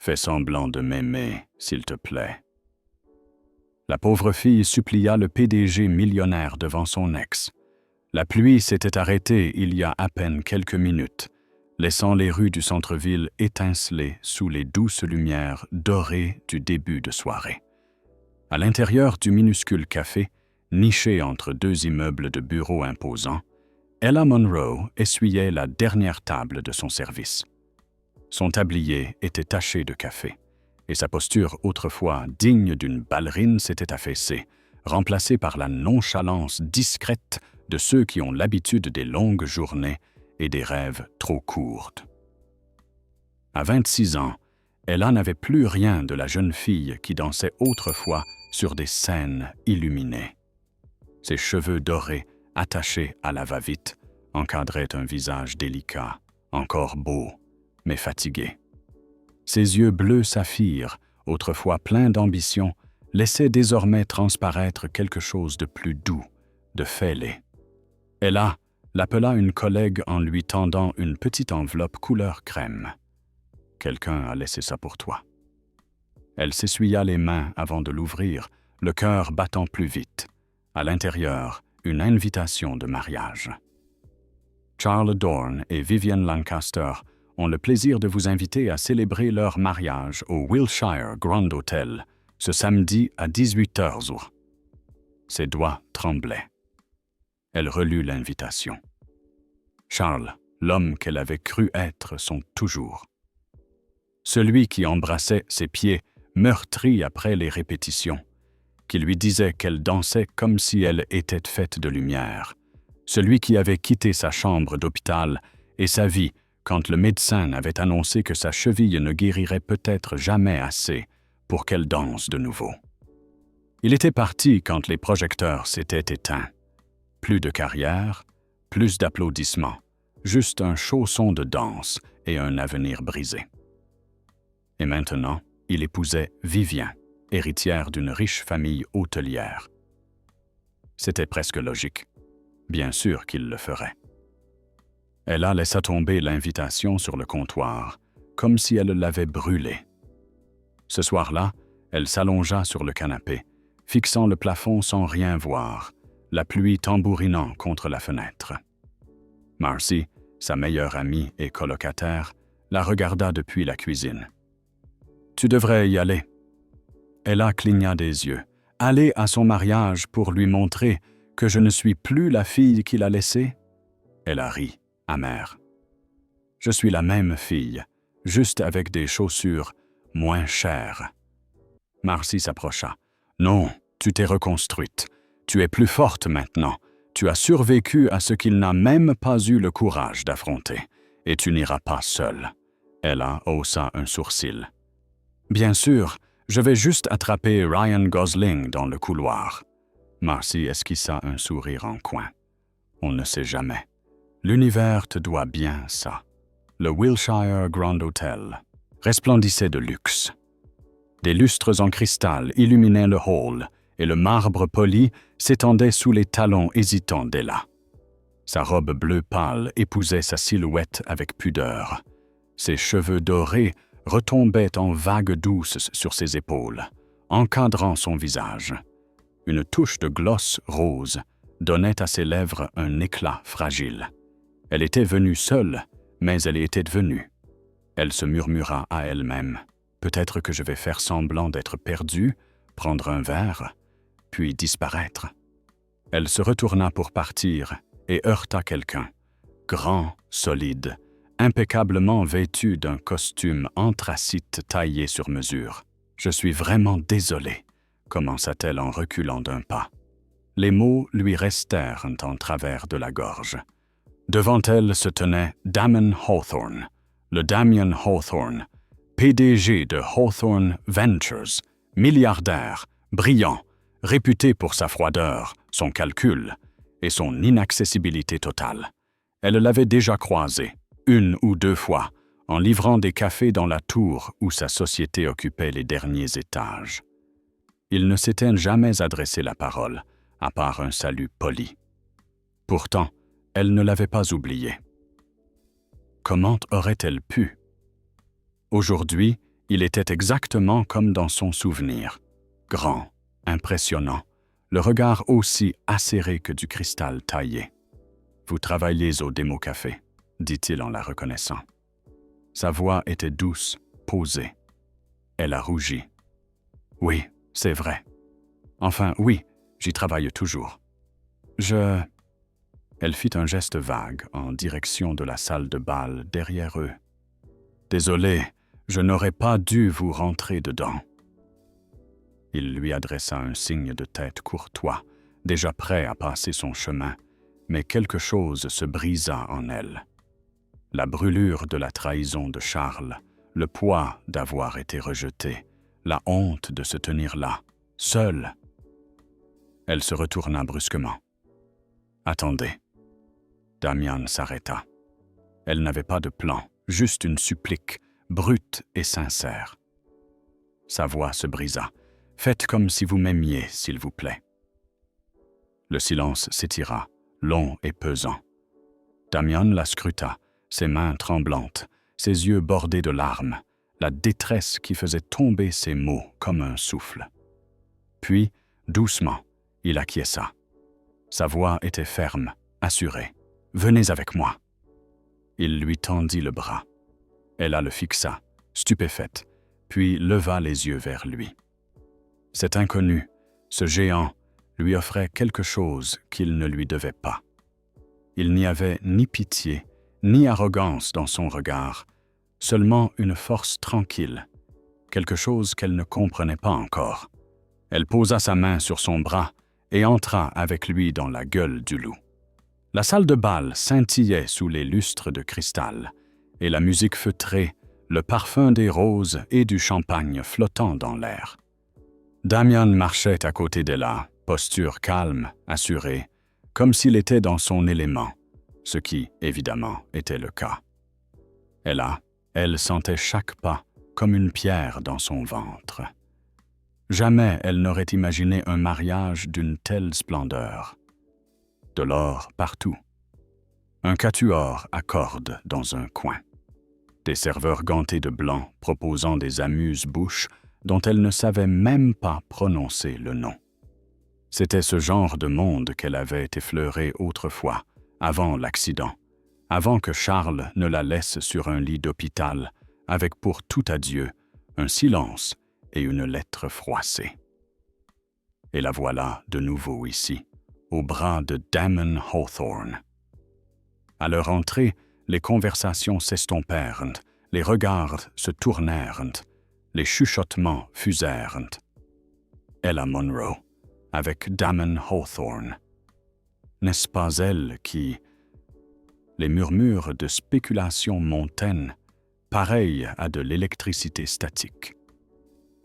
Fais semblant de m'aimer, s'il te plaît. La pauvre fille supplia le PDG millionnaire devant son ex. La pluie s'était arrêtée il y a à peine quelques minutes, laissant les rues du centre-ville étinceler sous les douces lumières dorées du début de soirée. À l'intérieur du minuscule café, niché entre deux immeubles de bureaux imposants, Ella Monroe essuyait la dernière table de son service. Son tablier était taché de café, et sa posture autrefois digne d'une ballerine s'était affaissée, remplacée par la nonchalance discrète de ceux qui ont l'habitude des longues journées et des rêves trop courts. À 26 ans, Ella n'avait plus rien de la jeune fille qui dansait autrefois sur des scènes illuminées. Ses cheveux dorés, attachés à la va-vite, encadraient un visage délicat, encore beau, mais fatigué. Ses yeux bleus saphir, autrefois pleins d'ambition, laissaient désormais transparaître quelque chose de plus doux, de fêlé. Ella l'appela une collègue en lui tendant une petite enveloppe couleur crème. « Quelqu'un a laissé ça pour toi. » Elle s'essuya les mains avant de l'ouvrir, le cœur battant plus vite. À l'intérieur, une invitation de mariage. Charles Dorn et Vivian Lancaster ont le plaisir de vous inviter à célébrer leur mariage au Wilshire Grand Hotel ce samedi à 18h. Ses doigts tremblaient. Elle relut l'invitation. Charles, l'homme qu'elle avait cru être son toujours. Celui qui embrassait ses pieds, meurtris après les répétitions, qui lui disait qu'elle dansait comme si elle était faite de lumière. Celui qui avait quitté sa chambre d'hôpital et sa vie quand le médecin avait annoncé que sa cheville ne guérirait peut-être jamais assez pour qu'elle danse de nouveau. Il était parti quand les projecteurs s'étaient éteints. Plus de carrière, plus d'applaudissements, juste un chausson de danse et un avenir brisé. Et maintenant, il épousait Vivian, héritière d'une riche famille hôtelière. C'était presque logique. Bien sûr qu'il le ferait. Ella laissa tomber l'invitation sur le comptoir, comme si elle l'avait brûlée. Ce soir-là, elle s'allongea sur le canapé, fixant le plafond sans rien voir, la pluie tambourinant contre la fenêtre. Marcy, sa meilleure amie et colocataire, la regarda depuis la cuisine. « Tu devrais y aller. » Ella cligna des yeux. « Aller à son mariage pour lui montrer que je ne suis plus la fille qu'il a laissée ?» Elle a ri, amère. « Je suis la même fille, juste avec des chaussures moins chères. » Marcy s'approcha. « Non, tu t'es reconstruite. Tu es plus forte maintenant. Tu as survécu à ce qu'il n'a même pas eu le courage d'affronter. Et tu n'iras pas seule. » Ella haussa un sourcil. « Bien sûr, je vais juste attraper Ryan Gosling dans le couloir. » Marcy esquissa un sourire en coin. « On ne sait jamais. L'univers te doit bien ça. » Le Wilshire Grand Hotel resplendissait de luxe. Des lustres en cristal illuminaient le hall et le marbre poli s'étendait sous les talons hésitants d'Ella. Sa robe bleu pâle épousait sa silhouette avec pudeur. Ses cheveux dorés retombaient en vagues douces sur ses épaules, encadrant son visage. Une touche de gloss rose donnait à ses lèvres un éclat fragile. Elle était venue seule, mais elle était venue. Elle se murmura à elle-même. « Peut-être que je vais faire semblant d'être perdue, prendre un verre, puis disparaître. » Elle se retourna pour partir et heurta quelqu'un. Grand, solide, impeccablement vêtu d'un costume anthracite taillé sur mesure. « Je suis vraiment désolée, » commença-t-elle en reculant d'un pas. Les mots lui restèrent en travers de la gorge. Devant elle se tenait Damon Hawthorne, le Damien Hawthorne, PDG de Hawthorne Ventures, milliardaire, brillant, réputé pour sa froideur, son calcul et son inaccessibilité totale. Elle l'avait déjà croisé, une ou deux fois, en livrant des cafés dans la tour où sa société occupait les derniers étages. Il ne s'était jamais adressé la parole, à part un salut poli. Pourtant, elle ne l'avait pas oublié. Comment aurait-elle pu? Aujourd'hui, Il était exactement comme dans son souvenir. Grand, impressionnant, le regard aussi acéré que du cristal taillé. « Vous travaillez au démo-café », dit-il en la reconnaissant. Sa voix était douce, posée. Elle a rougi. « Oui, c'est vrai. Enfin, oui, j'y travaille toujours. Je... » Elle fit un geste vague en direction de la salle de bal derrière eux. « Désolé, je n'aurais pas dû vous rentrer dedans. » Il lui adressa un signe de tête courtois, déjà prêt à passer son chemin, mais quelque chose se brisa en elle. La brûlure de la trahison de Charles, le poids d'avoir été rejetée, la honte de se tenir là, seule. Elle se retourna brusquement. « Attendez. » Damian s'arrêta. Elle n'avait pas de plan, juste une supplique, brute et sincère. Sa voix se brisa. « Faites comme si vous m'aimiez, s'il vous plaît. » Le silence s'étira, long et pesant. Damian la scruta, ses mains tremblantes, ses yeux bordés de larmes, la détresse qui faisait tomber ses mots comme un souffle. Puis, doucement, il acquiesça. Sa voix était ferme, assurée. « Venez avec moi. » Il lui tendit le bras. Elle le fixa, stupéfaite, puis leva les yeux vers lui. Cet inconnu, ce géant, lui offrait quelque chose qu'il ne lui devait pas. Il n'y avait ni pitié, ni arrogance dans son regard, seulement une force tranquille, quelque chose qu'elle ne comprenait pas encore. Elle posa sa main sur son bras et entra avec lui dans la gueule du loup. La salle de bal scintillait sous les lustres de cristal, et la musique feutrée, le parfum des roses et du champagne flottant dans l'air. Damian marchait à côté d'elle, posture calme, assurée, comme s'il était dans son élément, ce qui, évidemment, était le cas. Elle sentait chaque pas comme une pierre dans son ventre. Jamais elle n'aurait imaginé un mariage d'une telle splendeur. De l'or partout. Un quatuor à cordes dans un coin. Des serveurs gantés de blanc proposant des amuse-bouches dont elle ne savait même pas prononcer le nom. C'était ce genre de monde qu'elle avait effleuré autrefois, avant l'accident, avant que Charles ne la laisse sur un lit d'hôpital, avec pour tout adieu un silence et une lettre froissée. Et la voilà de nouveau ici, au bras de Damon Hawthorne. À leur entrée, les conversations s'estompèrent, les regards se tournèrent, les chuchotements fusèrent. Ella Munro, avec Damon Hawthorne. N'est-ce pas elle qui... Les murmures de spéculation montaient, pareils à de l'électricité statique.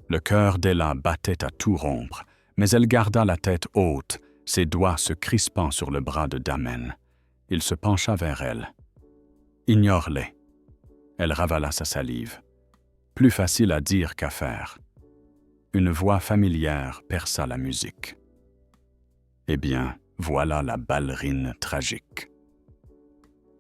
Le cœur d'Ella battait à tout rompre, mais elle garda la tête haute, ses doigts se crispant sur le bras de Damon. Il se pencha vers elle. « Ignore-les. » Elle ravala sa salive. Plus facile à dire qu'à faire. Une voix familière perça la musique. Eh bien, voilà la ballerine tragique.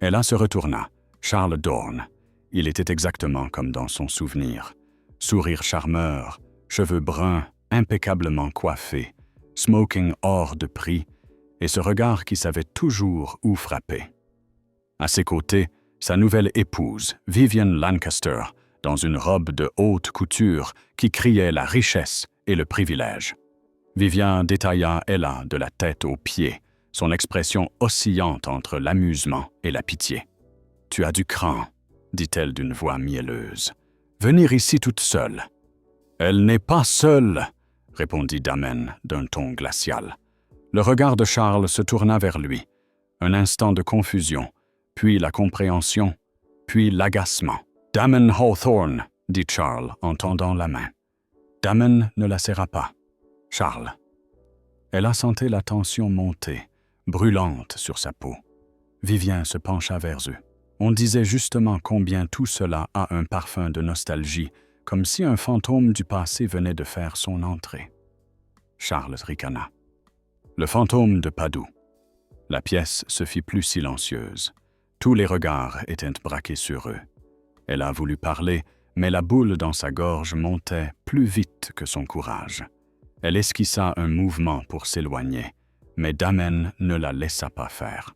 Ella se retourna. Charles Dorn. Il était exactement comme dans son souvenir. Sourire charmeur, cheveux bruns, impeccablement coiffés, smoking hors de prix, et ce regard qui savait toujours où frapper. À ses côtés, sa nouvelle épouse, Vivian Lancaster, dans une robe de haute couture qui criait la richesse et le privilège. Vivian détailla Ella de la tête aux pieds, son expression oscillante entre l'amusement et la pitié. « Tu as du cran, » dit-elle d'une voix mielleuse. « Venir ici toute seule. »« Elle n'est pas seule, » répondit Damon d'un ton glacial. Le regard de Charles se tourna vers lui. Un instant de confusion, puis la compréhension, puis l'agacement. « Damon Hawthorne, » dit Charles en tendant la main. Damon ne la serra pas. « Charles. » Elle a senti la tension monter, brûlante sur sa peau. Vivien se pencha vers eux. On disait justement combien tout cela a un parfum de nostalgie, comme si un fantôme du passé venait de faire son entrée. Charles ricana. Le fantôme de Padoue. La pièce se fit plus silencieuse. Tous les regards étaient braqués sur eux. Elle a voulu parler, mais la boule dans sa gorge montait plus vite que son courage. Elle esquissa un mouvement pour s'éloigner, mais Damen ne la laissa pas faire.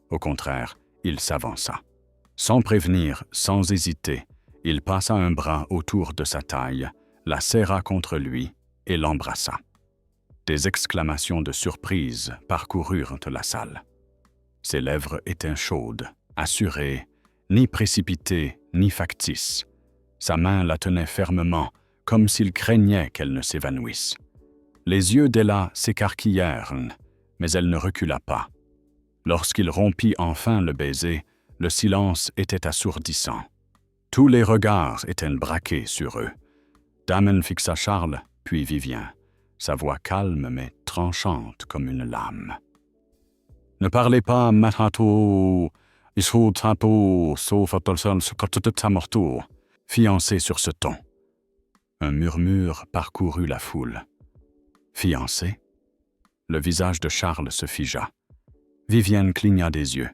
Au contraire, il s'avança. Sans prévenir, sans hésiter, il passa un bras autour de sa taille, la serra contre lui et l'embrassa. Des exclamations de surprise parcoururent la salle. Ses lèvres étaient chaudes, assurées, ni précipitées ni factices. Sa main la tenait fermement, comme s'il craignait qu'elle ne s'évanouisse. Les yeux d'Ella s'écarquillèrent, mais elle ne recula pas. Lorsqu'il rompit enfin le baiser, le silence était assourdissant. Tous les regards étaient braqués sur eux. Damen fixa Charles, puis Vivien, sa voix calme mais tranchante comme une lame. « Ne parlez pas, Matato, fiancé sur ce ton. » Un murmure parcourut la foule. « Fiancé ?» Le visage de Charles se figea. Vivienne cligna des yeux.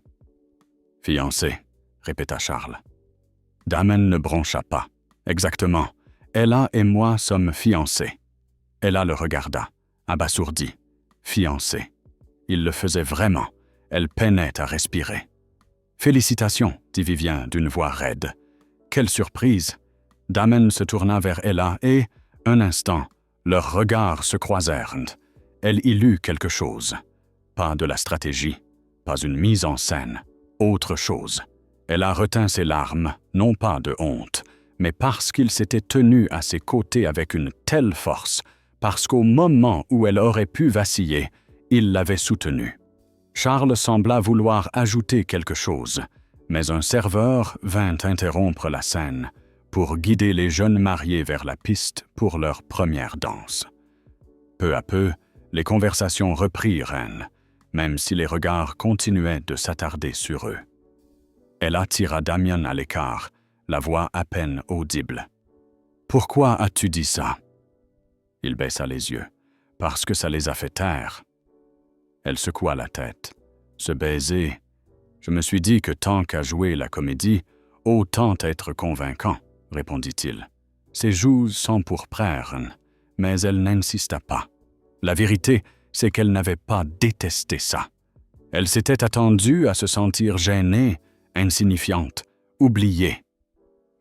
« Fiancé », répéta Charles. Damen ne broncha pas. « Exactement. Ella et moi sommes fiancés. » Ella le regarda, abasourdie. « Fiancé. » Il le faisait vraiment. Elle peinait à respirer. « Félicitations, » dit Vivien d'une voix raide. « Quelle surprise !» Damen se tourna vers Ella et, un instant, leurs regards se croisèrent. Elle y lut quelque chose. Pas de la stratégie, pas une mise en scène, autre chose. Elle a retint ses larmes, non pas de honte, mais parce qu'il s'était tenu à ses côtés avec une telle force, parce qu'au moment où elle aurait pu vaciller, il l'avait soutenue. Charles sembla vouloir ajouter quelque chose, mais un serveur vint interrompre la scène pour guider les jeunes mariés vers la piste pour leur première danse. Peu à peu, les conversations reprirent, même si les regards continuaient de s'attarder sur eux. Elle attira Damien à l'écart, la voix à peine audible. « Pourquoi as-tu dit ça ?» Il baissa les yeux. « Parce que ça les a fait taire. » Elle secoua la tête. « Ce baiser, je me suis dit que tant qu'à jouer la comédie, autant être convaincant, » répondit-il. Ses joues s'empourprèrent, mais elle n'insista pas. La vérité, c'est qu'elle n'avait pas détesté ça. Elle s'était attendue à se sentir gênée, insignifiante, oubliée.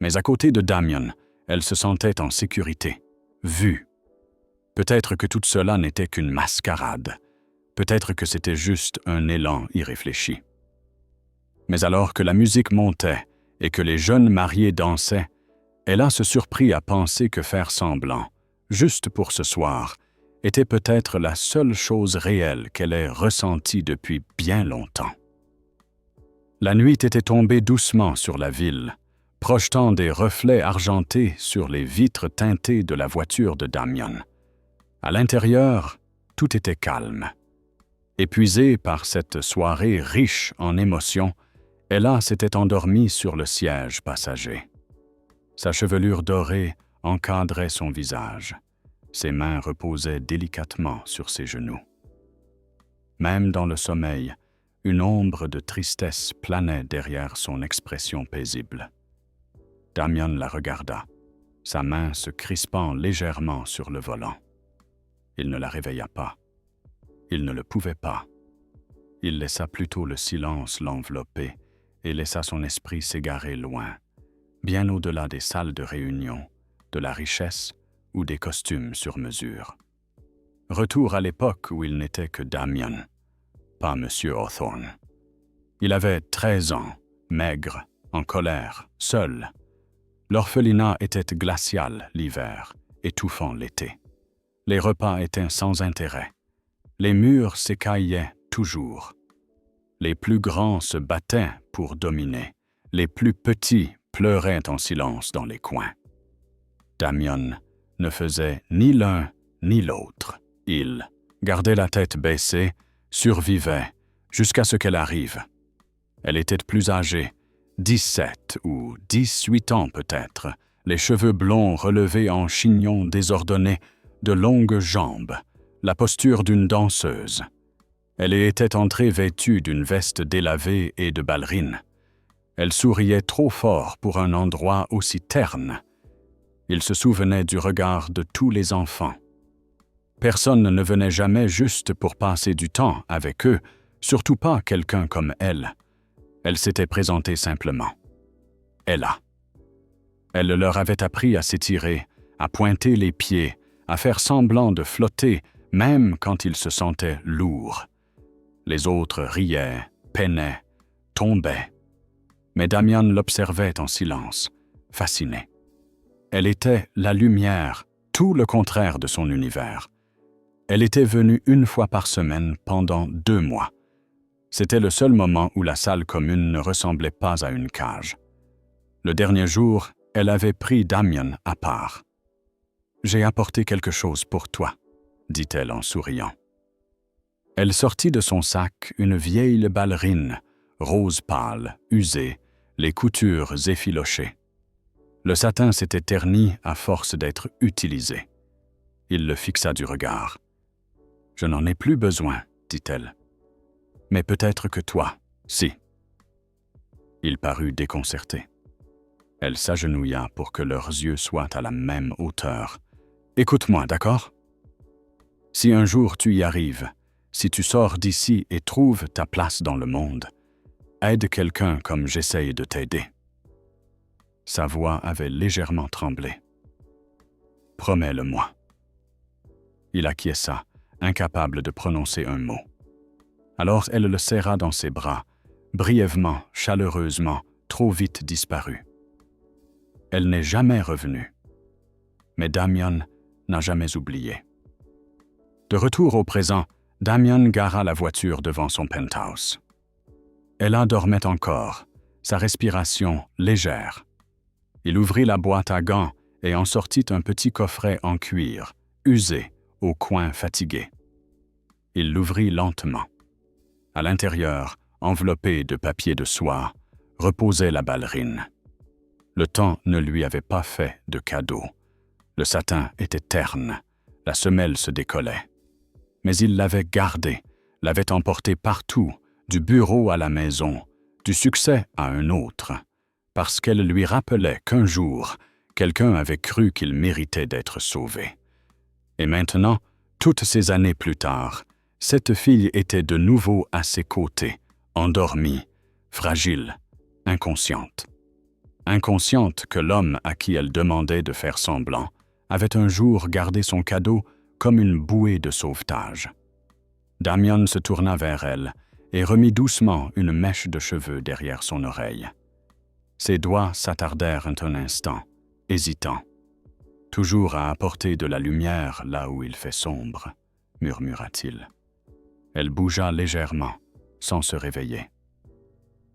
Mais à côté de Damien, elle se sentait en sécurité, vue. Peut-être que tout cela n'était qu'une mascarade. Peut-être que c'était juste un élan irréfléchi. Mais alors que la musique montait et que les jeunes mariés dansaient, Ella se surprit à penser que faire semblant, juste pour ce soir, était peut-être la seule chose réelle qu'elle ait ressentie depuis bien longtemps. La nuit était tombée doucement sur la ville, projetant des reflets argentés sur les vitres teintées de la voiture de Damien. À l'intérieur, tout était calme. Épuisée par cette soirée riche en émotions, Ella s'était endormie sur le siège passager. Sa chevelure dorée encadrait son visage. Ses mains reposaient délicatement sur ses genoux. Même dans le sommeil, une ombre de tristesse planait derrière son expression paisible. Damien la regarda, sa main se crispant légèrement sur le volant. Il ne la réveilla pas. Il ne le pouvait pas. Il laissa plutôt le silence l'envelopper et laissa son esprit s'égarer loin, bien au-delà des salles de réunion, de la richesse ou des costumes sur mesure. Retour à l'époque où il n'était que Damien, pas M. Hawthorne. Il avait 13 ans, maigre, en colère, seul. L'orphelinat était glacial l'hiver, étouffant l'été. Les repas étaient sans intérêt. Les murs s'écaillaient toujours. Les plus grands se battaient pour dominer. Les plus petits pleuraient en silence dans les coins. Damien ne faisait ni l'un ni l'autre. Il gardait la tête baissée, survivait, jusqu'à ce qu'elle arrive. Elle était plus âgée, 17 ou 18 ans peut-être, les cheveux blonds relevés en chignons désordonnés, de longues jambes, la posture d'une danseuse. Elle y était entrée vêtue d'une veste délavée et de ballerines. Elle souriait trop fort pour un endroit aussi terne, Il se souvenait du regard de tous les enfants. Personne ne venait jamais juste pour passer du temps avec eux, surtout pas quelqu'un comme elle. Elle s'était présentée simplement. Ella. Elle leur avait appris à s'étirer, à pointer les pieds, à faire semblant de flotter, même quand ils se sentaient lourds. Les autres riaient, peinaient, tombaient. Mais Damian l'observait en silence, fasciné. Elle était la lumière, tout le contraire de son univers. Elle était venue une fois par semaine pendant 2 mois. C'était le seul moment où la salle commune ne ressemblait pas à une cage. Le dernier jour, elle avait pris Damian à part. « J'ai apporté quelque chose pour toi », dit-elle en souriant. Elle sortit de son sac une vieille ballerine, rose pâle, usée, les coutures effilochées. Le satin s'était terni à force d'être utilisé. Il le fixa du regard. « Je n'en ai plus besoin, » dit-elle. « Mais peut-être que toi, si. » Il parut déconcerté. Elle s'agenouilla pour que leurs yeux soient à la même hauteur. « Écoute-moi, d'accord? Si un jour tu y arrives, si tu sors d'ici et trouves ta place dans le monde, aide quelqu'un comme j'essaye de t'aider. » Sa voix avait légèrement tremblé. « Promets-le-moi. » Il acquiesça, incapable de prononcer un mot. Alors elle le serra dans ses bras, brièvement, chaleureusement, trop vite disparue. Elle n'est jamais revenue. Mais Damian n'a jamais oublié. De retour au présent, Damian gara la voiture devant son penthouse. Ella dormait encore, sa respiration légère. Il ouvrit la boîte à gants et en sortit un petit coffret en cuir, usé, au coin fatigué. Il l'ouvrit lentement. À l'intérieur, enveloppée de papier de soie, reposait la ballerine. Le temps ne lui avait pas fait de cadeau. Le satin était terne, la semelle se décollait. Mais il l'avait gardée, l'avait emportée partout, du bureau à la maison, du succès à un autre, parce qu'elle lui rappelait qu'un jour, quelqu'un avait cru qu'il méritait d'être sauvé. Et maintenant, toutes ces années plus tard, cette fille était de nouveau à ses côtés, endormie, fragile, inconsciente. Inconsciente que l'homme à qui elle demandait de faire semblant avait un jour gardé son cadeau comme une bouée de sauvetage. Damian se tourna vers elle et remit doucement une mèche de cheveux derrière son oreille. Ses doigts s'attardèrent un instant, hésitants. « Toujours à apporter de la lumière là où il fait sombre », murmura-t-il. Elle bougea légèrement, sans se réveiller.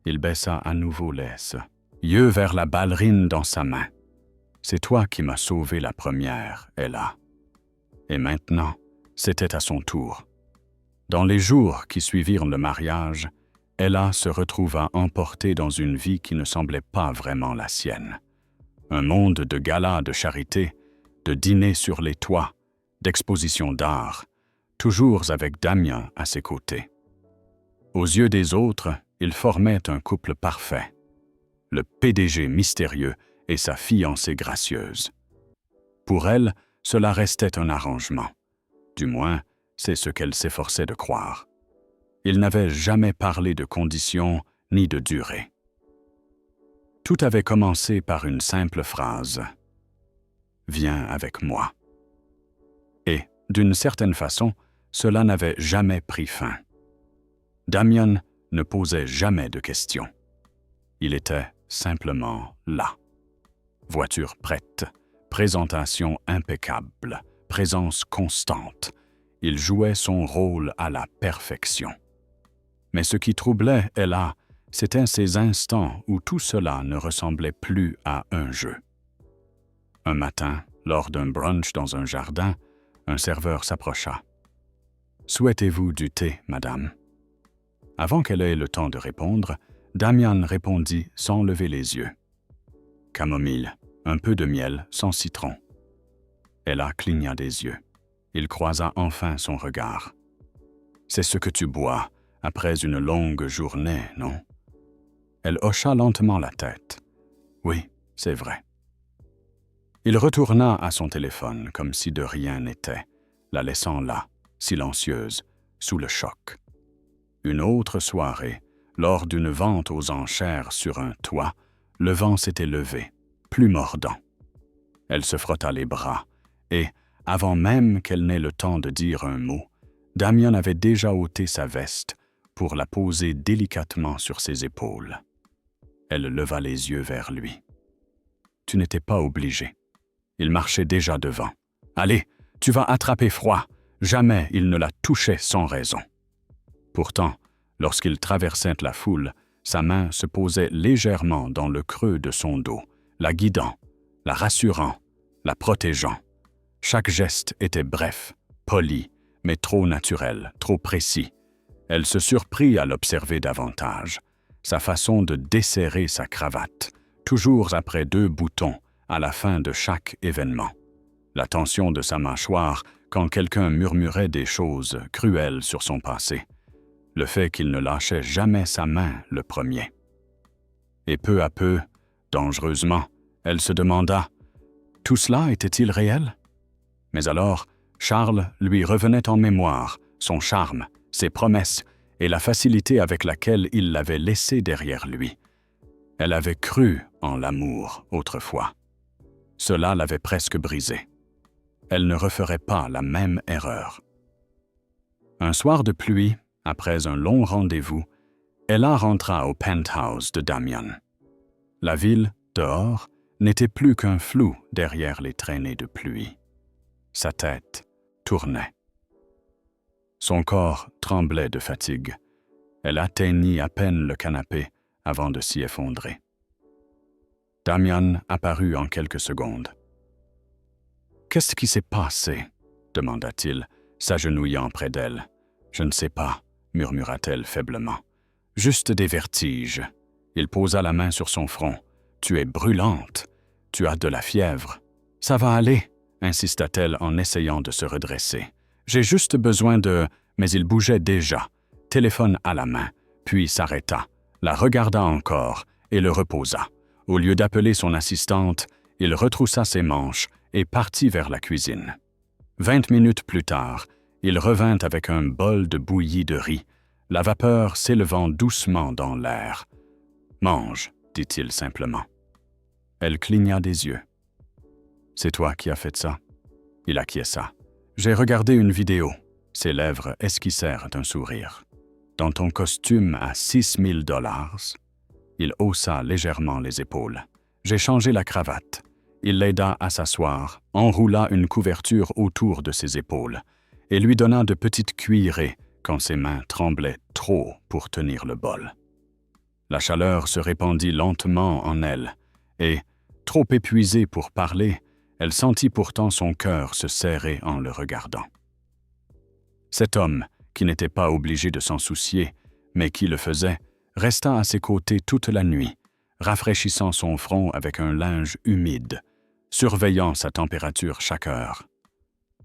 Il baissa à nouveau l'aisse, yeux vers la ballerine dans sa main. « C'est toi qui m'as sauvé la première, Ella. » Et maintenant, c'était à son tour. Dans les jours qui suivirent le mariage, Ella se retrouva emportée dans une vie qui ne semblait pas vraiment la sienne. Un monde de galas de charité, de dîners sur les toits, d'expositions d'art, toujours avec Damian à ses côtés. Aux yeux des autres, ils formaient un couple parfait. Le PDG mystérieux et sa fiancée gracieuse. Pour elle, cela restait un arrangement. Du moins, c'est ce qu'elle s'efforçait de croire. Il n'avait jamais parlé de conditions ni de durée. Tout avait commencé par une simple phrase. « Viens avec moi. » Et, d'une certaine façon, cela n'avait jamais pris fin. Damian ne posait jamais de questions. Il était simplement là. Voiture prête, présentation impeccable, présence constante. Il jouait son rôle à la perfection. Mais ce qui troublait Ella, c'étaient ces instants où tout cela ne ressemblait plus à un jeu. Un matin, lors d'un brunch dans un jardin, un serveur s'approcha. « Souhaitez-vous du thé, madame ?» Avant qu'elle ait le temps de répondre, Damian répondit sans lever les yeux. « Camomille, un peu de miel sans citron. » Ella cligna des yeux. Il croisa enfin son regard. « C'est ce que tu bois après une longue journée, non ?» Elle hocha lentement la tête. « Oui, c'est vrai. » Il retourna à son téléphone comme si de rien n'était, la laissant là, silencieuse, sous le choc. Une autre soirée, lors d'une vente aux enchères sur un toit, le vent s'était levé, plus mordant. Elle se frotta les bras et, avant même qu'elle n'ait le temps de dire un mot, Damian avait déjà ôté sa veste pour la poser délicatement sur ses épaules. Elle leva les yeux vers lui. « Tu n'étais pas obligé. » Il marchait déjà devant. « Allez, tu vas attraper froid. » Jamais il ne la touchait sans raison. Pourtant, lorsqu'il traversait la foule, sa main se posait légèrement dans le creux de son dos, la guidant, la rassurant, la protégeant. Chaque geste était bref, poli, mais trop naturel, trop précis. Elle se surprit à l'observer davantage. Sa façon de desserrer sa cravate, toujours après 2 boutons, à la fin de chaque événement. La tension de sa mâchoire quand quelqu'un murmurait des choses cruelles sur son passé. Le fait qu'il ne lâchait jamais sa main le premier. Et peu à peu, dangereusement, elle se demanda « Tout cela était-il réel ?» Mais alors, Charles lui revenait en mémoire, son charme, ses promesses et la facilité avec laquelle il l'avait laissé derrière lui. Elle avait cru en l'amour autrefois. Cela l'avait presque brisée. Elle ne referait pas la même erreur. Un soir de pluie, après un long rendez-vous, Ella rentra au penthouse de Damian. La ville, dehors, n'était plus qu'un flou derrière les traînées de pluie. Sa tête tournait. Son corps tremblait de fatigue. Elle atteignit à peine le canapé avant de s'y effondrer. Damian apparut en quelques secondes. « Qu'est-ce qui s'est passé ?» demanda-t-il, s'agenouillant près d'elle. « Je ne sais pas, » murmura-t-elle faiblement. « Juste des vertiges. » Il posa la main sur son front. « Tu es brûlante. Tu as de la fièvre. »« Ça va aller, » insista-t-elle en essayant de se redresser. « J'ai juste besoin de... » Mais il bougeait déjà, téléphone à la main, puis s'arrêta, la regarda encore et le reposa. Au lieu d'appeler son assistante, il retroussa ses manches et partit vers la cuisine. 20 minutes plus tard, il revint avec un bol de bouillie de riz, la vapeur s'élevant doucement dans l'air. « Mange, » dit-il simplement. Elle cligna des yeux. « C'est toi qui as fait ça ?» Il acquiesça. « J'ai regardé une vidéo. » Ses lèvres esquissèrent un sourire. « Dans ton costume à $6 000 ?» Il haussa légèrement les épaules. « J'ai changé la cravate. » Il l'aida à s'asseoir, enroula une couverture autour de ses épaules et lui donna de petites cuillerées quand ses mains tremblaient trop pour tenir le bol. La chaleur se répandit lentement en elle et, trop épuisée pour parler, elle sentit pourtant son cœur se serrer en le regardant. Cet homme, qui n'était pas obligé de s'en soucier, mais qui le faisait, resta à ses côtés toute la nuit, rafraîchissant son front avec un linge humide, surveillant sa température chaque heure.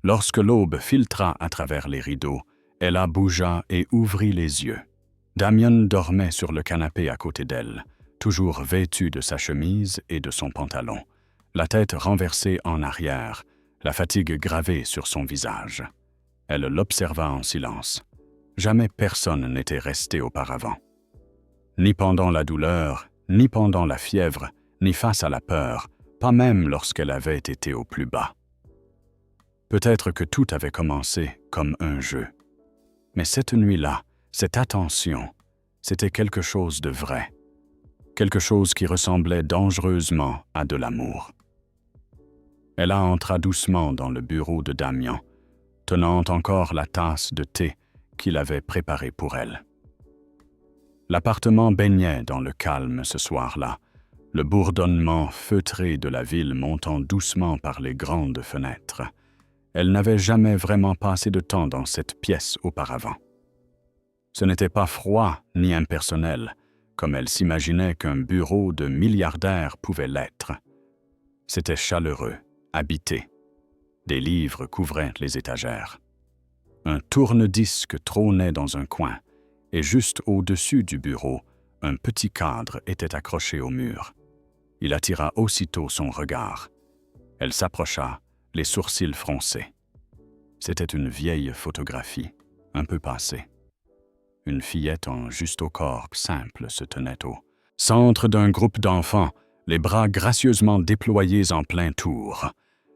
Lorsque l'aube filtra à travers les rideaux, Ella bougea et ouvrit les yeux. Damian dormait sur le canapé à côté d'elle, toujours vêtu de sa chemise et de son pantalon, la tête renversée en arrière, la fatigue gravée sur son visage. Elle l'observa en silence. Jamais personne n'était resté auparavant. Ni pendant la douleur, ni pendant la fièvre, ni face à la peur, pas même lorsqu'elle avait été au plus bas. Peut-être que tout avait commencé comme un jeu. Mais cette nuit-là, cette attention, c'était quelque chose de vrai. Quelque chose qui ressemblait dangereusement à de l'amour. Elle entra doucement dans le bureau de Damian, tenant encore la tasse de thé qu'il avait préparée pour elle. L'appartement baignait dans le calme ce soir-là, le bourdonnement feutré de la ville montant doucement par les grandes fenêtres. Elle n'avait jamais vraiment passé de temps dans cette pièce auparavant. Ce n'était pas froid ni impersonnel, comme elle s'imaginait qu'un bureau de milliardaire pouvait l'être. C'était chaleureux, habité. Des livres couvraient les étagères. Un tourne-disque trônait dans un coin, et juste au-dessus du bureau, un petit cadre était accroché au mur. Il attira aussitôt son regard. Elle s'approcha, les sourcils froncés. C'était une vieille photographie, un peu passée. Une fillette en justo-corps simple se tenait au centre d'un groupe d'enfants, les bras gracieusement déployés en plein tour.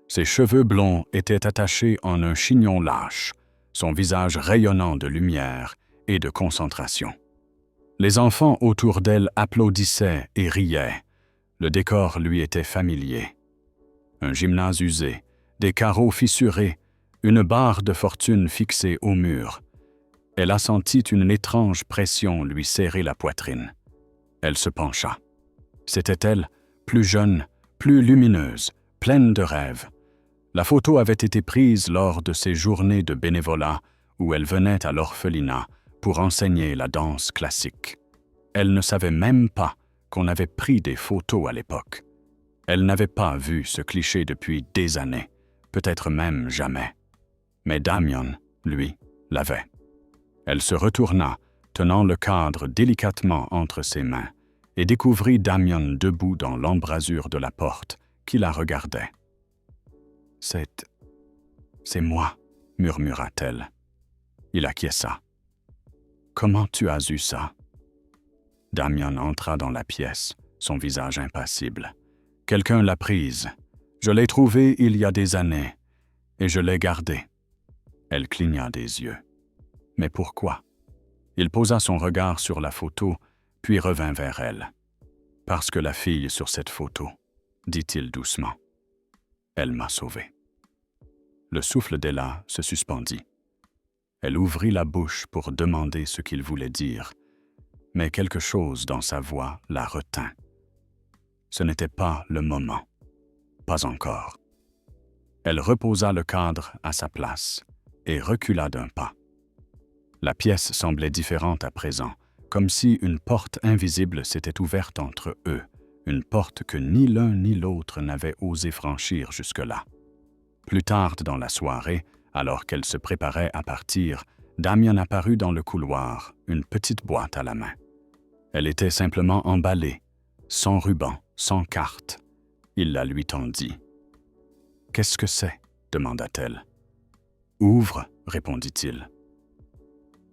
Ses cheveux blonds étaient attachés en un chignon lâche, son visage rayonnant de lumière et de concentration. Les enfants autour d'elle applaudissaient et riaient. Le décor lui était familier. Un gymnase usé, des carreaux fissurés, une barre de fortune fixée au mur. Elle a senti une étrange pression lui serrer la poitrine. Elle se pencha. C'était elle, plus jeune, plus lumineuse, pleine de rêves. La photo avait été prise lors de ses journées de bénévolat où elle venait à l'orphelinat pour enseigner la danse classique. Elle ne savait même pas qu'on avait pris des photos à l'époque. Elle n'avait pas vu ce cliché depuis des années, peut-être même jamais. Mais Damien, lui, l'avait. Elle se retourna, tenant le cadre délicatement entre ses mains, et découvrit Damien debout dans l'embrasure de la porte qui la regardait. « C'est moi, murmura-t-elle. Il acquiesça. « Comment tu as eu ça ?» Damien entra dans la pièce, son visage impassible. « Quelqu'un l'a prise. Je l'ai trouvée il y a des années, et je l'ai gardée. » Elle cligna des yeux. « Mais pourquoi ?» Il posa son regard sur la photo, puis revint vers elle. « Parce que la fille sur cette photo, » dit-il doucement. « Elle m'a sauvé. » Le souffle d'Ella se suspendit. Elle ouvrit la bouche pour demander ce qu'il voulait dire, mais quelque chose dans sa voix la retint. Ce n'était pas le moment. Pas encore. Elle reposa le cadre à sa place et recula d'un pas. La pièce semblait différente à présent, comme si une porte invisible s'était ouverte entre eux, une porte que ni l'un ni l'autre n'avait osé franchir jusque-là. Plus tard dans la soirée, alors qu'elle se préparait à partir, Damien apparut dans le couloir, une petite boîte à la main. Elle était simplement emballée, sans ruban, sans carte. Il la lui tendit. « Qu'est-ce que c'est ?» demanda-t-elle. « Ouvre, » répondit-il.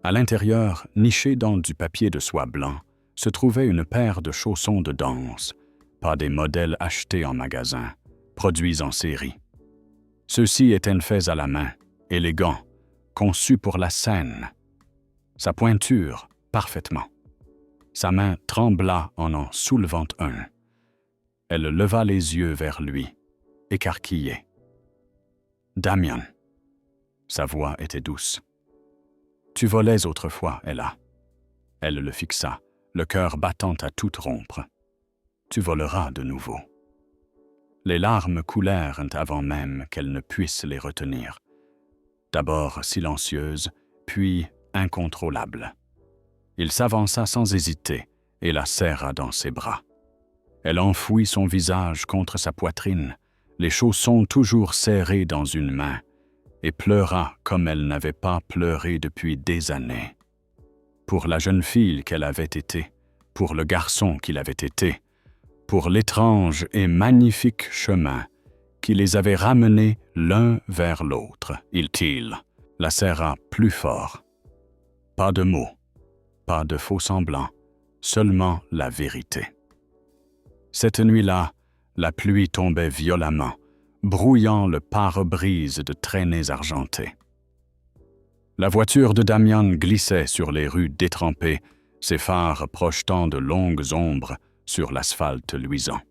À l'intérieur, nichée dans du papier de soie blanc, se trouvait une paire de chaussons de danse, pas des modèles achetés en magasin, produits en série. Ceux-ci étaient faits à la main, élégants, conçus pour la scène. Sa pointure, parfaitement. Sa main trembla en soulevant un. Elle leva les yeux vers lui, écarquillée. « Damien. » Sa voix était douce. « Tu volais autrefois, Ella. » Elle le fixa, le cœur battant à tout rompre. « Tu voleras de nouveau. » Les larmes coulèrent avant même qu'elle ne puisse les retenir. D'abord silencieuse, puis incontrôlable. Il s'avança sans hésiter et la serra dans ses bras. Elle enfouit son visage contre sa poitrine, les chaussons toujours serrés dans une main, et pleura comme elle n'avait pas pleuré depuis des années. Pour la jeune fille qu'elle avait été, pour le garçon qu'il avait été, pour l'étrange et magnifique chemin qui les avait ramenés l'un vers l'autre, il la serra plus fort. Pas de mots, pas de faux-semblants, seulement la vérité. Cette nuit-là, la pluie tombait violemment, brouillant le pare-brise de traînées argentées. La voiture de Damien glissait sur les rues détrempées, ses phares projetant de longues ombres sur l'asphalte luisant.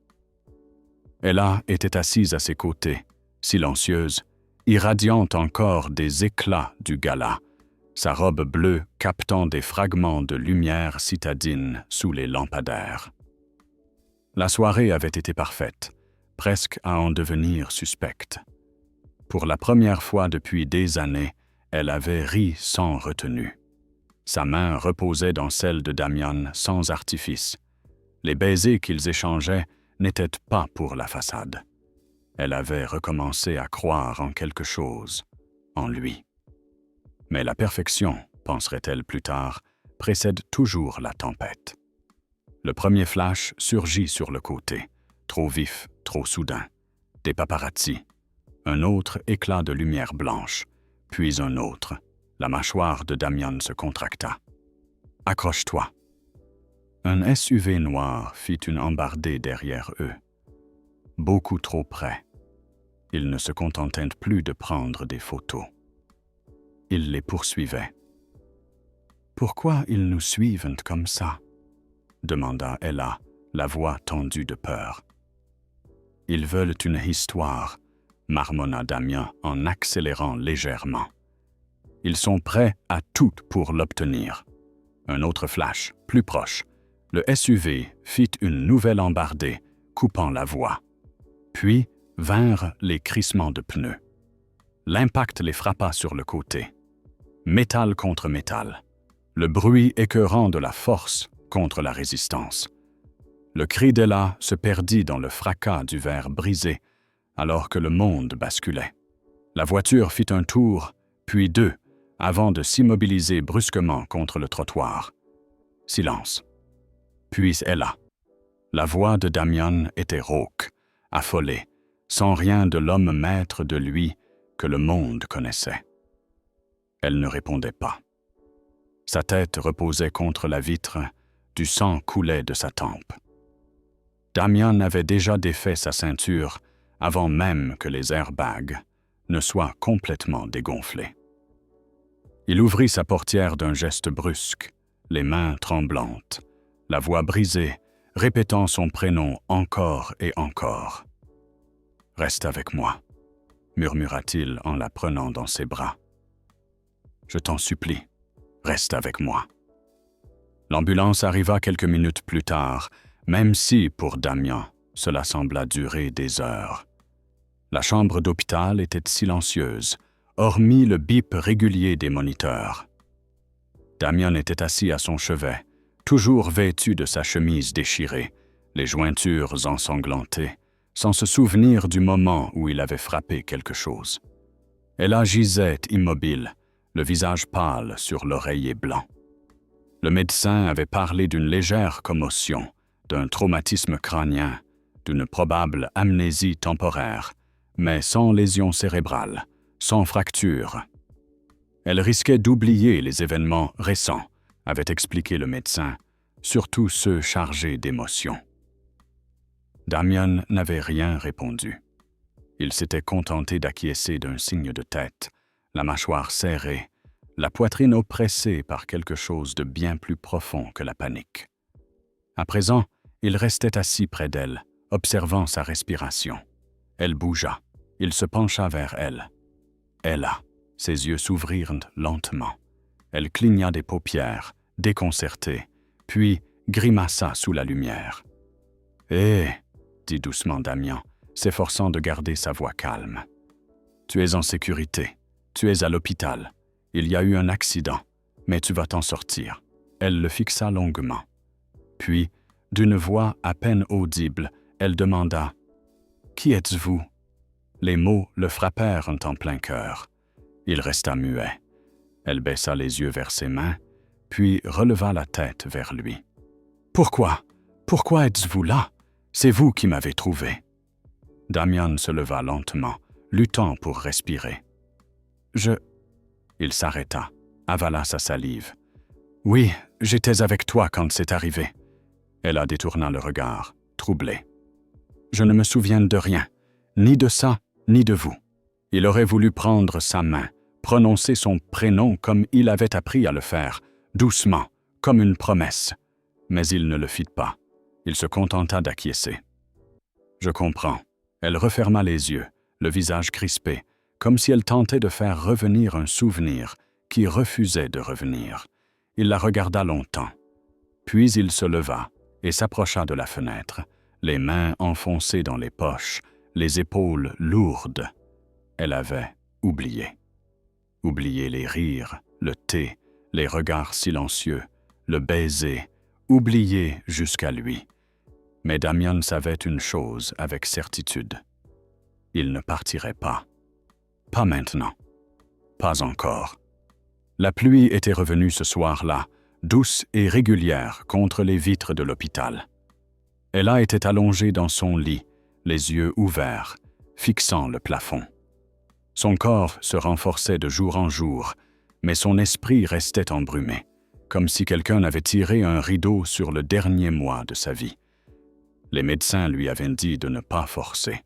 Ella était assise à ses côtés, silencieuse, irradiante encore des éclats du gala, sa robe bleue captant des fragments de lumière citadine sous les lampadaires. La soirée avait été parfaite, presque à en devenir suspecte. Pour la première fois depuis des années, elle avait ri sans retenue. Sa main reposait dans celle de Damien sans artifice. Les baisers qu'ils échangeaient n'étaient pas pour la façade. Elle avait recommencé à croire en quelque chose, en lui. Mais la perfection, penserait-elle plus tard, précède toujours la tempête. Le premier flash surgit sur le côté, trop vif, trop soudain. Des paparazzis. Un autre éclat de lumière blanche, puis un autre. La mâchoire de Damian se contracta. « Accroche-toi !» Un SUV noir fit une embardée derrière eux. Beaucoup trop près. Ils ne se contentaient plus de prendre des photos. Ils les poursuivaient. « Pourquoi ils nous suivent comme ça ?» demanda Ella, la voix tendue de peur. « Ils veulent une histoire, » marmonna Damian en accélérant légèrement. « Ils sont prêts à tout pour l'obtenir. » Un autre flash, plus proche. Le SUV fit une nouvelle embardée, coupant la voie. Puis vinrent les crissements de pneus. L'impact les frappa sur le côté. Métal contre métal. Le bruit écœurant de la force contre la résistance. Le cri d'Ella se perdit dans le fracas du verre brisé, alors que le monde basculait. La voiture fit un tour, puis deux, avant de s'immobiliser brusquement contre le trottoir. Silence. Puis Ella. La voix de Damian était rauque, affolée, sans rien de l'homme maître de lui que le monde connaissait. Elle ne répondait pas. Sa tête reposait contre la vitre, du sang coulait de sa tempe. Damian avait déjà défait sa ceinture avant même que les airbags ne soient complètement dégonflés. Il ouvrit sa portière d'un geste brusque, les mains tremblantes, la voix brisée, répétant son prénom encore et encore. « Reste avec moi », murmura-t-il en la prenant dans ses bras. « Je t'en supplie, reste avec moi. » L'ambulance arriva quelques minutes plus tard, même si, pour Damian, cela sembla durer des heures. La chambre d'hôpital était silencieuse, hormis le bip régulier des moniteurs. Damian était assis à son chevet, toujours vêtu de sa chemise déchirée, les jointures ensanglantées, sans se souvenir du moment où il avait frappé quelque chose. Ella gisait immobile, le visage pâle sur l'oreiller blanc. Le médecin avait parlé d'une légère commotion, d'un traumatisme crânien, d'une probable amnésie temporaire, mais sans lésion cérébrale, sans fracture. Elle risquait d'oublier les événements récents, avait expliqué le médecin, surtout ceux chargés d'émotions. Damian n'avait rien répondu. Il s'était contenté d'acquiescer d'un signe de tête, la mâchoire serrée, la poitrine oppressée par quelque chose de bien plus profond que la panique. À présent, il restait assis près d'elle, observant sa respiration. Elle bougea. Il se pencha vers elle. Ella, ses yeux s'ouvrirent lentement. Elle cligna des paupières, déconcertée, puis grimaça sous la lumière. « Hé !» dit doucement Damian, s'efforçant de garder sa voix calme. « Tu es en sécurité. Tu es à l'hôpital. Il y a eu un accident, mais tu vas t'en sortir. » Elle le fixa longuement. Puis, d'une voix à peine audible, elle demanda « Qui êtes-vous » Les mots le frappèrent en plein cœur. Il resta muet. Elle baissa les yeux vers ses mains, puis releva la tête vers lui. « Pourquoi? Pourquoi êtes-vous là? C'est vous qui m'avez trouvé. » Damian se leva lentement, luttant pour respirer. « Il s'arrêta, avala sa salive. « Oui, j'étais avec toi quand c'est arrivé. » Elle détourna le regard, troublée. « Je ne me souviens de rien, ni de ça, ni de vous. » Il aurait voulu prendre sa main, prononcer son prénom comme il avait appris à le faire, doucement, comme une promesse. Mais il ne le fit pas. Il se contenta d'acquiescer. « Je comprends. » Elle referma les yeux, le visage crispé, comme si elle tentait de faire revenir un souvenir qui refusait de revenir. Il la regarda longtemps. Puis il se leva et s'approcha de la fenêtre, les mains enfoncées dans les poches, les épaules lourdes. Elle avait oublié. Oublié les rires, le thé, les regards silencieux, le baiser, oublié jusqu'à lui. Mais Damian savait une chose avec certitude. Il ne partirait pas. Pas maintenant. Pas encore. La pluie était revenue ce soir-là, douce et régulière contre les vitres de l'hôpital. Ella était allongée dans son lit, les yeux ouverts, fixant le plafond. Son corps se renforçait de jour en jour, mais son esprit restait embrumé, comme si quelqu'un avait tiré un rideau sur le dernier mois de sa vie. Les médecins lui avaient dit de ne pas forcer.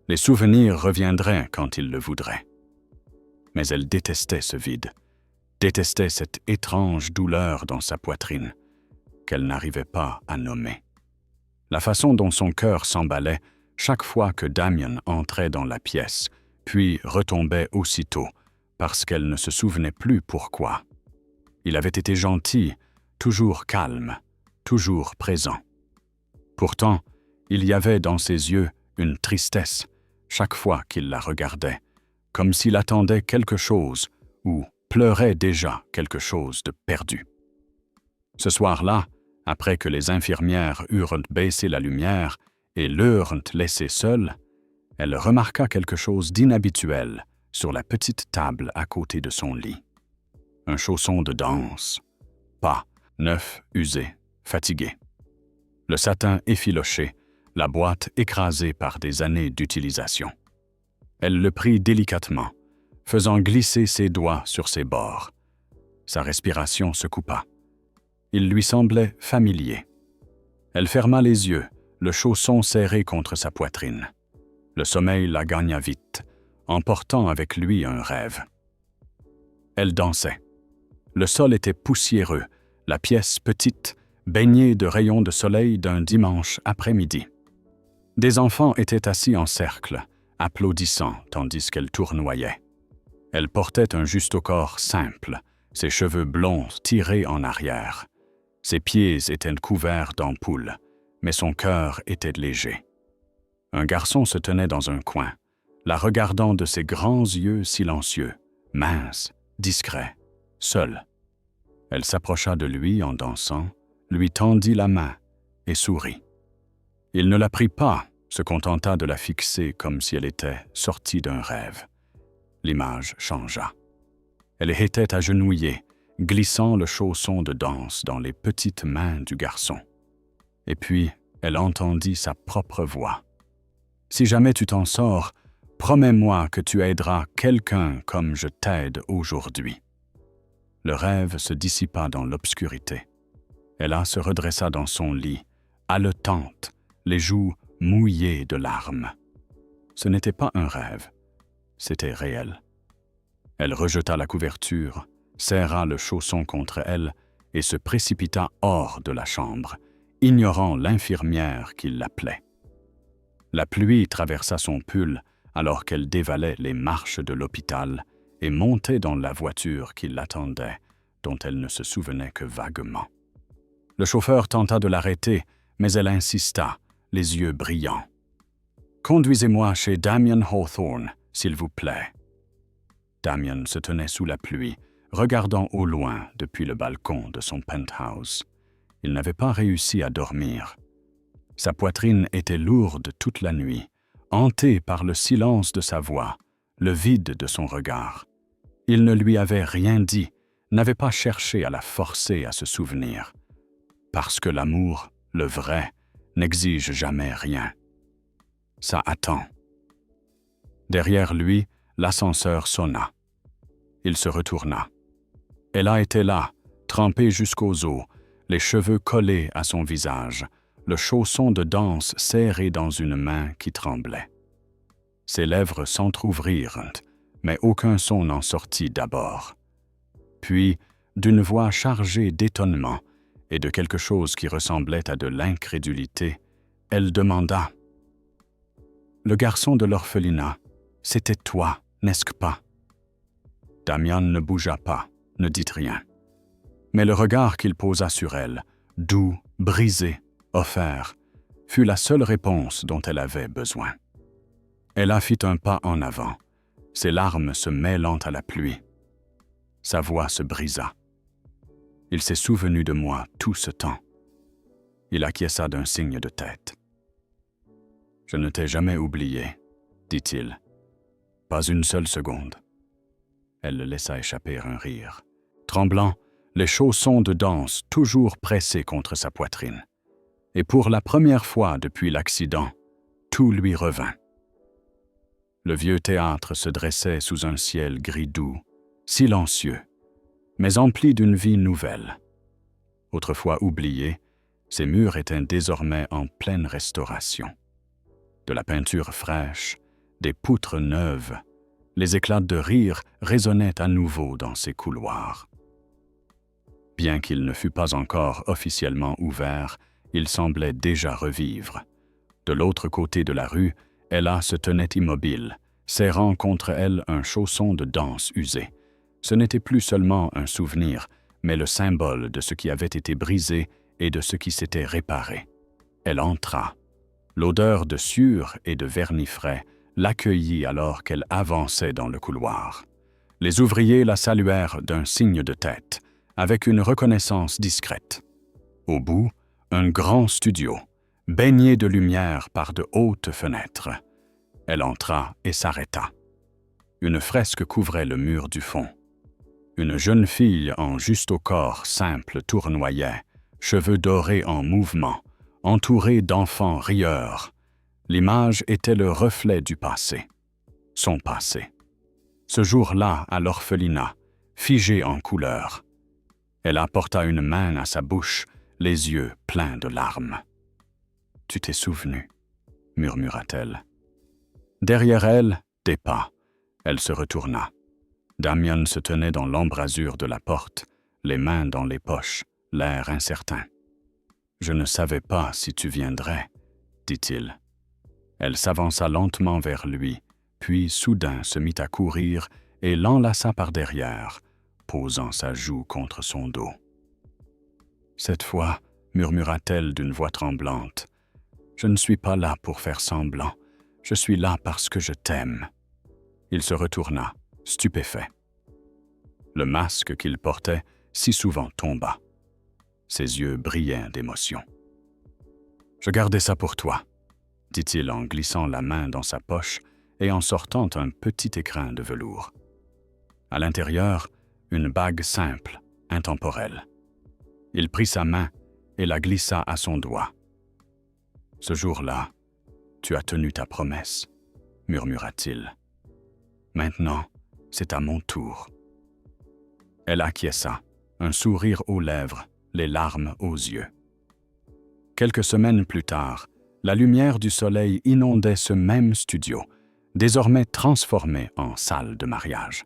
Les souvenirs reviendraient quand il le voudrait. Mais elle détestait ce vide, détestait cette étrange douleur dans sa poitrine, qu'elle n'arrivait pas à nommer. La façon dont son cœur s'emballait chaque fois que Damien entrait dans la pièce, puis retombait aussitôt, parce qu'elle ne se souvenait plus pourquoi. Il avait été gentil, toujours calme, toujours présent. Pourtant, il y avait dans ses yeux une tristesse chaque fois qu'il la regardait, comme s'il attendait quelque chose ou pleurait déjà quelque chose de perdu. Ce soir-là, après que les infirmières eurent baissé la lumière et l'eurent laissé seule, elle remarqua quelque chose d'inhabituel sur la petite table à côté de son lit. Un chausson de danse, pas, neuf, usé, fatigué. Le satin effiloché, la boîte écrasée par des années d'utilisation. Elle le prit délicatement, faisant glisser ses doigts sur ses bords. Sa respiration se coupa. Il lui semblait familier. Elle ferma les yeux, le chausson serré contre sa poitrine. Le sommeil la gagna vite, emportant avec lui un rêve. Elle dansait. Le sol était poussiéreux, la pièce petite, baignée de rayons de soleil d'un dimanche après-midi. Des enfants étaient assis en cercle, applaudissant tandis qu'elle tournoyait. Elle portait un juste-au-corps simple, ses cheveux blonds tirés en arrière. Ses pieds étaient couverts d'ampoules, mais son cœur était léger. Un garçon se tenait dans un coin, la regardant de ses grands yeux silencieux, mince, discret, seul. Elle s'approcha de lui en dansant, lui tendit la main et sourit. Il ne la prit pas, se contenta de la fixer comme si elle était sortie d'un rêve. L'image changea. Elle était agenouillée, glissant le chausson de danse dans les petites mains du garçon. Et puis, elle entendit sa propre voix. « Si jamais tu t'en sors, promets-moi que tu aideras quelqu'un comme je t'aide aujourd'hui. » Le rêve se dissipa dans l'obscurité. Ella se redressa dans son lit, haletante, les joues mouillées de larmes. Ce n'était pas un rêve, c'était réel. Elle rejeta la couverture, serra le chausson contre elle et se précipita hors de la chambre, ignorant l'infirmière qui l'appelait. La pluie traversa son pull alors qu'elle dévalait les marches de l'hôpital et montait dans la voiture qui l'attendait, dont elle ne se souvenait que vaguement. Le chauffeur tenta de l'arrêter, mais elle insista, les yeux brillants. « Conduisez-moi chez Damien Hawthorne, s'il vous plaît. » Damien se tenait sous la pluie, regardant au loin depuis le balcon de son penthouse. Il n'avait pas réussi à dormir. Sa poitrine était lourde toute la nuit, hantée par le silence de sa voix, le vide de son regard. Il ne lui avait rien dit, n'avait pas cherché à la forcer à se souvenir. Parce que l'amour, le vrai, n'exige jamais rien. Ça attend. Derrière lui, l'ascenseur sonna. Il se retourna. Ella était là, trempée jusqu'aux os, les cheveux collés à son visage, le chausson de danse serré dans une main qui tremblait. Ses lèvres s'entr'ouvrirent, mais aucun son n'en sortit d'abord. Puis, d'une voix chargée d'étonnement et de quelque chose qui ressemblait à de l'incrédulité, elle demanda « Le garçon de l'orphelinat, c'était toi, n'est-ce pas ?» Damien ne bougea pas, ne dit rien. Mais le regard qu'il posa sur elle, doux, brisé, offert, fut la seule réponse dont elle avait besoin. Ella fit un pas en avant, ses larmes se mêlant à la pluie. Sa voix se brisa. « Il s'est souvenu de moi tout ce temps. » Il acquiesça d'un signe de tête. « Je ne t'ai jamais oublié, » dit-il. « Pas une seule seconde. » Elle le laissa échapper un rire. Tremblant, les chaussons de danse toujours pressés contre sa poitrine. Et pour la première fois depuis l'accident, tout lui revint. Le vieux théâtre se dressait sous un ciel gris doux, silencieux, mais empli d'une vie nouvelle. Autrefois oubliés, ces murs étaient désormais en pleine restauration. De la peinture fraîche, des poutres neuves, les éclats de rire résonnaient à nouveau dans ces couloirs. Bien qu'il ne fût pas encore officiellement ouvert, il semblait déjà revivre. De l'autre côté de la rue, Ella se tenait immobile, serrant contre elle un chausson de danse usé. Ce n'était plus seulement un souvenir, mais le symbole de ce qui avait été brisé et de ce qui s'était réparé. Elle entra. L'odeur de sueur et de vernis frais l'accueillit alors qu'elle avançait dans le couloir. Les ouvriers la saluèrent d'un signe de tête, avec une reconnaissance discrète. Au bout, un grand studio, baigné de lumière par de hautes fenêtres. Elle entra et s'arrêta. Une fresque couvrait le mur du fond. Une jeune fille en juste au corps simple tournoyait, cheveux dorés en mouvement, entourée d'enfants rieurs. L'image était le reflet du passé, son passé. Ce jour-là, à l'orphelinat, figé en couleur. Elle apporta une main à sa bouche, les yeux pleins de larmes. « Tu t'es souvenu » murmura-t-elle. Derrière elle, des pas. Elle se retourna. Damian se tenait dans l'embrasure de la porte, les mains dans les poches, l'air incertain. « Je ne savais pas si tu viendrais, » dit-il. Elle s'avança lentement vers lui, puis soudain se mit à courir et l'enlaça par derrière, posant sa joue contre son dos. « Cette fois, » murmura-t-elle d'une voix tremblante, « je ne suis pas là pour faire semblant. Je suis là parce que je t'aime. » Il se retourna, stupéfait. Le masque qu'il portait si souvent tomba. Ses yeux brillaient d'émotion. « Je gardais ça pour toi, » dit-il en glissant la main dans sa poche et en sortant un petit écrin de velours. À l'intérieur, une bague simple, intemporelle. Il prit sa main et la glissa à son doigt. « Ce jour-là, tu as tenu ta promesse, » murmura-t-il. « Maintenant, c'est à mon tour. » Elle acquiesça, un sourire aux lèvres, les larmes aux yeux. Quelques semaines plus tard, la lumière du soleil inondait ce même studio, désormais transformé en salle de mariage.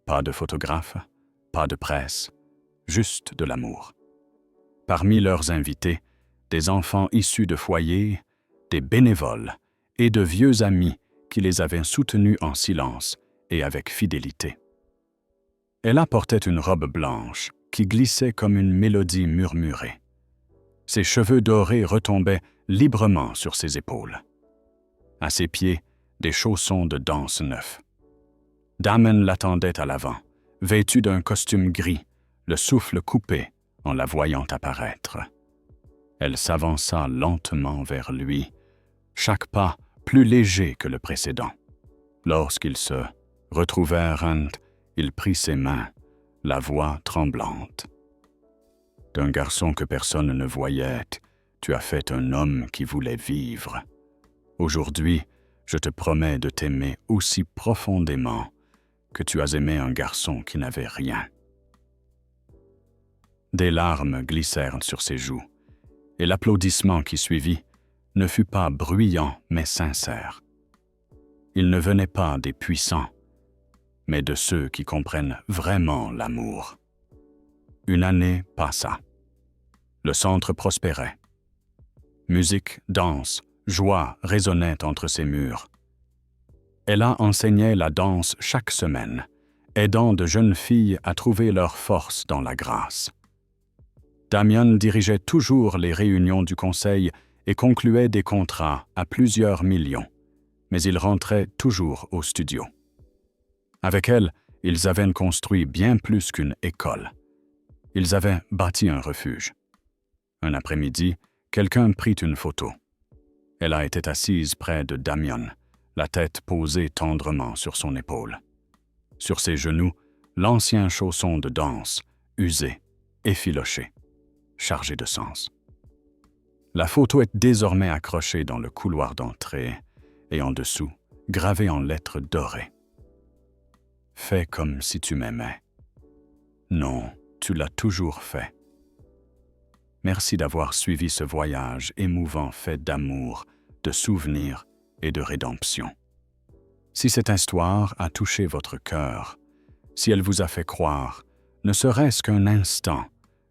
Pas de photographe, pas de presse, juste de l'amour. Parmi leurs invités, des enfants issus de foyers, des bénévoles et de vieux amis qui les avaient soutenus en silence et avec fidélité. Elle portait une robe blanche qui glissait comme une mélodie murmurée. Ses cheveux dorés retombaient librement sur ses épaules. À ses pieds, des chaussons de danse neufs. Damon l'attendait à l'avant, vêtu d'un costume gris, le souffle coupé en la voyant apparaître. Elle s'avança lentement vers lui, chaque pas plus léger que le précédent. Lorsqu'ils se retrouvèrent, il prit ses mains, la voix tremblante. « D'un garçon que personne ne voyait, tu as fait un homme qui voulait vivre. Aujourd'hui, je te promets de t'aimer aussi profondément que tu as aimé un garçon qui n'avait rien. » Des larmes glissèrent sur ses joues, et l'applaudissement qui suivit ne fut pas bruyant mais sincère. Il ne venait pas des puissants, mais de ceux qui comprennent vraiment l'amour. Une année passa. Le centre prospérait. Musique, danse, joie résonnaient entre ces murs. Ella enseignait la danse chaque semaine, aidant de jeunes filles à trouver leur force dans la grâce. Damian dirigeait toujours les réunions du conseil et concluait des contrats à plusieurs millions, mais il rentrait toujours au studio. Avec elle, ils avaient construit bien plus qu'une école. Ils avaient bâti un refuge. Un après-midi, quelqu'un prit une photo. Elle était assise près de Damian, la tête posée tendrement sur son épaule. Sur ses genoux, l'ancien chausson de danse, usé, effiloché, chargé de sens. La photo est désormais accrochée dans le couloir d'entrée, et en dessous, gravé en lettres dorées. Fais comme si tu m'aimais. Non, tu l'as toujours fait. Merci d'avoir suivi ce voyage émouvant fait d'amour, de souvenirs et de rédemption. Si cette histoire a touché votre cœur, si elle vous a fait croire, ne serait-ce qu'un instant,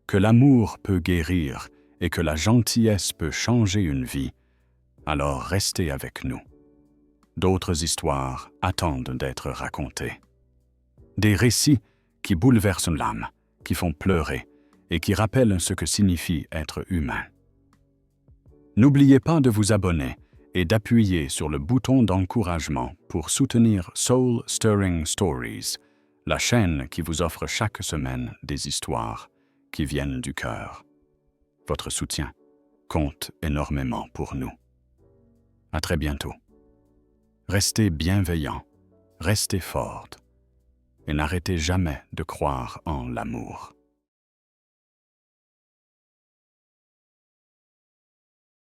que l'amour peut guérir et que la gentillesse peut changer une vie, alors restez avec nous. D'autres histoires attendent d'être racontées. Des récits qui bouleversent l'âme, qui font pleurer et qui rappellent ce que signifie être humain. N'oubliez pas de vous abonner et d'appuyer sur le bouton d'encouragement pour soutenir Soul Stirring Stories, la chaîne qui vous offre chaque semaine des histoires qui viennent du cœur. Votre soutien compte énormément pour nous. À très bientôt. Restez bienveillants, restez fortes et n'arrêtez jamais de croire en l'amour.